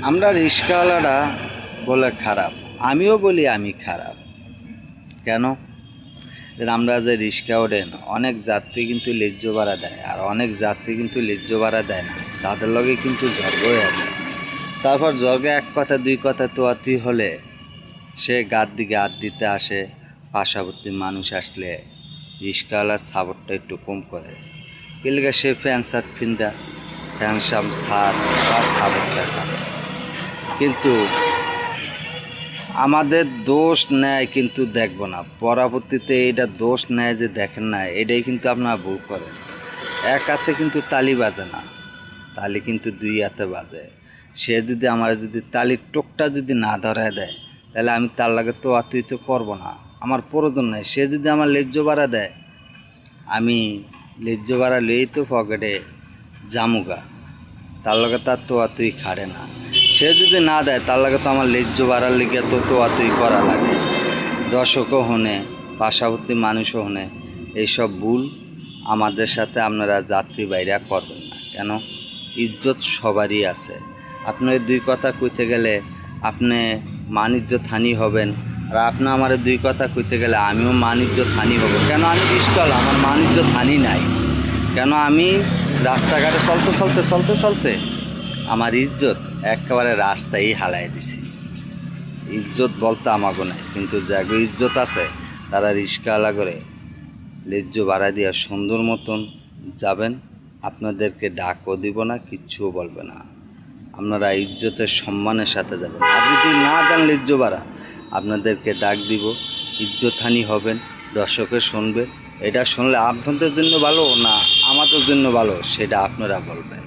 আমরা রিক্সাওয়ালারা বলে খারাপ, আমিও বলি আমি খারাপ। কেন? আমরা যে রিক্সা ওঠেন, অনেক যাত্রী কিন্তু ন্যায্য ভাড়া দেয়, আর অনেক যাত্রী কিন্তু ন্যায্য ভাড়া দেয় না, তাদের লগে কিন্তু ঝড় হয়ে আছে। তারপর ঝড়গে এক কথা দুই কথা তোয়াতুই হলে সে গার দিকে হাত দিতে আসে। পার্শ্ববর্তী মানুষ আসলে রিক্সাওয়ালার সাপোর্টটা একটু কম করে, এলাকা সে প্যান্ট শার্ট কিনতা প্যান্ট শার্ট সার তার সাপোর্টটা থাকে। কিন্তু আমাদের দোষ নেয় কিন্তু দেখব না, পরবর্তীতে এটা দোষ নেয় যে দেখেন না, এটাই কিন্তু আপনারা ভুল করেন। এক হাতে কিন্তু তালি বাজে না, তালি কিন্তু দুই হাতে বাজে। সে যদি আমার যদি তালির টোকটা যদি না ধরায় দেয়, তাহলে আমি তার লাগে তো তুই তো করবো না, আমার প্রয়োজন নাই। সে যদি আমার ন্যায্য ভাড়া দেয়, আমি ন্যায্য ভাড়া লই তো পকেটে জামুগা, তার লগে তার তো তুই খাড়ে না। সে যদি না দেয়, তার লাগে তো আমার ন্যায্য ভাড়ার লিগে তো তুই করা লাগে। দর্শকও হনে, পার্শ্ববর্তী মানুষও হনে, এইসব ভুল আমাদের সাথে আপনারা যাত্রী বাইরা করবেন না। কেন? ইজ্জত সবারই আছে। আপনার দুই কথা কইতে গেলে আপনি মান ইজ্জত হানি হবেন, আর আপনি আমার দুই কথা কইতে গেলে আমিও মান ইজ্জত হানি হব। কেন? আমি রিক্সাওয়ালা, আমার মান ইজ্জত হানি নাই। কেন? আমি রাস্তাঘাটে চলতে আমার ইজ্জত একেবারে রাস্তায় হালাই দিছি। ইজ্জত বলতে আমাগো নাই, কিন্তু যাগো ইজ্জত আছে তারা রিক্সাওয়ালা করে ন্যায্য ভাড়া দিয়া সুন্দর মতন যাবেন। আপনাদেরকে ডাকও দিব না, কিচ্ছুও বলবে না। আপনারা ইজ্জতের সম্মানের সাথে যাবেন। আর যদি না দেন ন্যায্য ভাড়া, আপনাদেরকে ডাক দিব, ইজ্জতহানি হবেন, দর্শকে শুনবে। এটা শুনলে আপনাদের জন্য ভালো না আমাদের জন্য ভালো, সেটা আপনারা বলবেন।